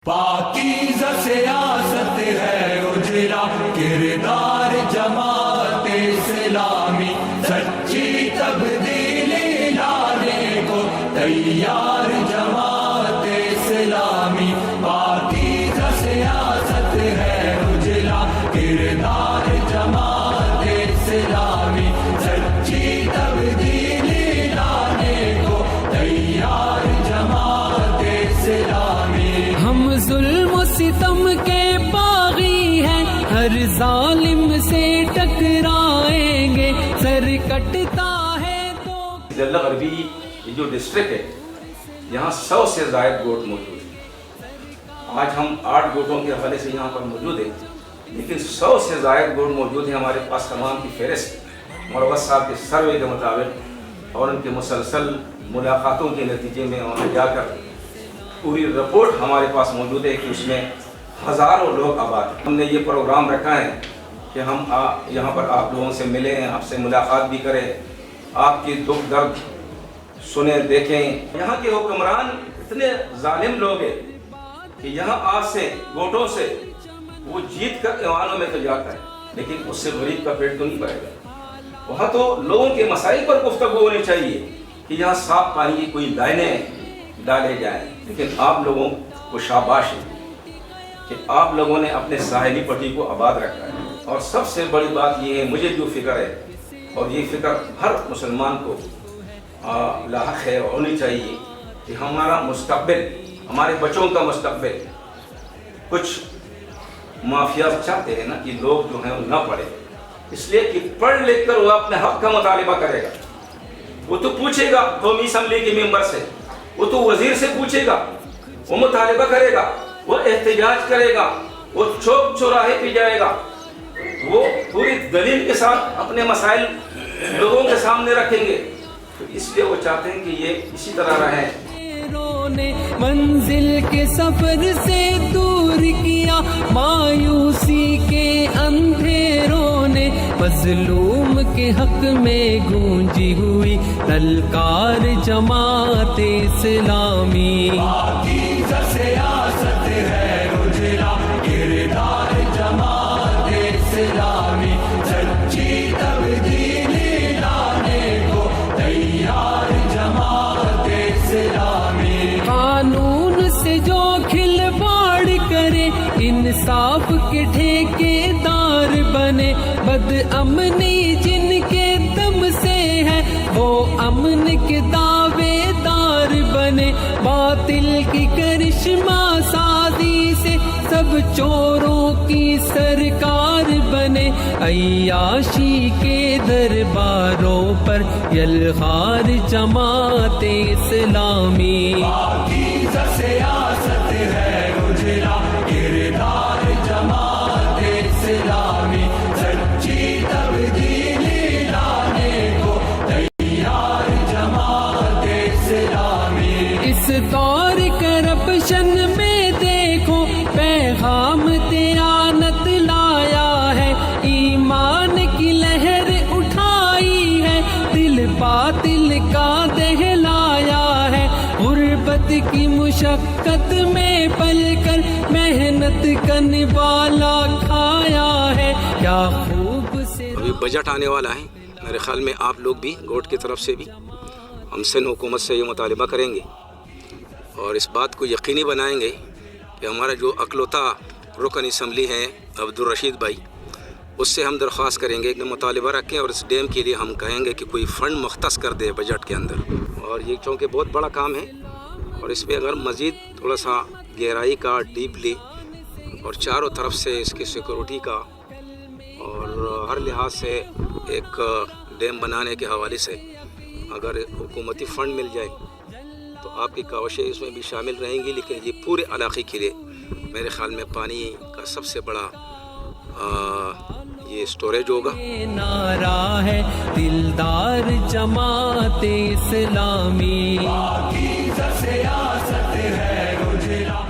پاکیزہ سیاست ہے اجلا کردار جماعت اسلامی، سچی تبدیلی لانے کو تیار جماعت اسلامی۔ پاکیزہ سیاست ہے اجلا کردار جماعت اسلامی، سچی تبدیلی لانے کو تیار جماعت اسلامی۔ ہم ظلم و ستم کے باغی ہیں، ہر ظالم سے ٹکرائیں گے، سر کٹتا ہے تو جلہ غربی یہ جو ڈسٹرکٹ ہے یہاں 100 سے زائد گوٹ موجود ہیں۔ آج ہم 8 گوٹوں کے حوالے سے یہاں پر موجود ہیں، لیکن 100 سے زائد گوٹ موجود ہیں ہمارے پاس۔ تمام کی فہرست مروت صاحب کے سروے کے مطابق اور ان کے مسلسل ملاقاتوں کے نتیجے میں وہاں جا کر پوری رپورٹ ہمارے پاس موجود ہے کہ اس میں ہزاروں لوگ آباد ہیں۔ ہم نے یہ پروگرام رکھا ہے کہ ہم یہاں پر آپ لوگوں سے ملیں، آپ سے ملاقات بھی کریں، آپ کی دکھ درد سنیں دیکھیں۔ یہاں کے حکمران اتنے ظالم لوگ ہیں کہ یہاں آج سے گوٹوں سے وہ جیت کر ایوانوں میں تو جاتا ہے، لیکن اس سے غریب کا پیٹ تو نہیں بھرے گا۔ وہاں تو لوگوں کے مسائل پر گفتگو ہونی چاہیے کہ یہاں صاف پانی کی کوئی لائنیں ڈالے جائیں، لیکن آپ لوگوں کو شاباش ہے کہ آپ لوگوں نے اپنے ساحلی پٹی کو آباد رکھا ہے۔ اور سب سے بڑی بات یہ ہے، مجھے جو فکر ہے اور یہ فکر ہر مسلمان کو لاحق ہے اور ہونی چاہیے کہ ہمارا مستقبل، ہمارے بچوں کا مستقبل، کچھ مافیا چاہتے ہیں نا کہ لوگ جو ہیں وہ نہ پڑھیں، اس لیے کہ پڑھ لکھ کر وہ اپنے حق کا مطالبہ کرے گا۔ وہ تو پوچھے گا قومی اسمبلی کے ممبر سے، وہ تو وزیر سے پوچھے گا، وہ مطالبہ کرے گا، وہ احتجاج کرے گا، وہ چوک چوراہے پہ جائے گا، وہ پوری دلیل کے ساتھ اپنے مسائل لوگوں کے سامنے رکھیں گے۔ تو اس لیے وہ چاہتے ہیں کہ یہ اسی طرح رہیں۔ نے منزل کے سفر سے دور کیا، مایوسی کے اندھیروں نے مظلوم کے حق میں گونجی ہوئی للکار جماعت اسلامی۔ پاکیزہ سیاست ہے اجلا کردار جماعت اسلامی، سچی تبدیلی لانے کو تیار جماعت اسلامی۔ قانون سے جو کھلواڑ کرے، انصاف کے ٹھیکے دار بنے، بد امنی جن کے دم سے ہے وہ امن کے دعوے دار بنے، باطل کی کرشمہ سازی سے سب چوروں کی سرکار بنے، عیاشی کے درباروں پر یلغار جماعت اسلامی۔ پاکیزہ سیاست ہے اجلا کردار جماعت اسلامی، سچی تبدیلی لانے کو تیار جماعت اسلامی۔ اس دور کرپشن میں دیکھو پیغام دیانت لایا ہے، ایمان کی لہر اٹھائی ہے، دل باطل کا دہلایا ہے، غربت کی مشقت میں پل کر محنت کرنے والا کھایا ہے، کیا خوب سے۔ ابھی بجٹ آنے والا ہے، میرے خیال میں آپ لوگ بھی گوٹ کی طرف سے بھی ہم سندھ حکومت سے یہ مطالبہ کریں گے اور اس بات کو یقینی بنائیں گے کہ ہمارا جو اکلوتا رکن اسمبلی ہے عبدالرشید بھائی، اس سے ہم درخواست کریں گے کہ مطالبہ رکھیں اور اس ڈیم کے لیے ہم کہیں گے کہ کوئی فنڈ مختص کر دے بجٹ کے اندر۔ اور یہ چونکہ بہت بڑا کام ہے اور اس پہ اگر مزید تھوڑا سا گہرائی کا، ڈیپلی اور چاروں طرف سے اس کی سیکورٹی کا اور ہر لحاظ سے ایک ڈیم بنانے کے حوالے سے اگر حکومتی فنڈ مل جائے تو آپ کی کاوشیں اس میں بھی شامل رہیں گی، لیکن یہ پورے علاقے کے لیے میرے خیال میں پانی کا سب سے بڑا یہ اسٹوریج ہوگا۔ نعرہ ہے دلدار جماعت اسلامی۔ پاکیزہ سیاست ہے اجلا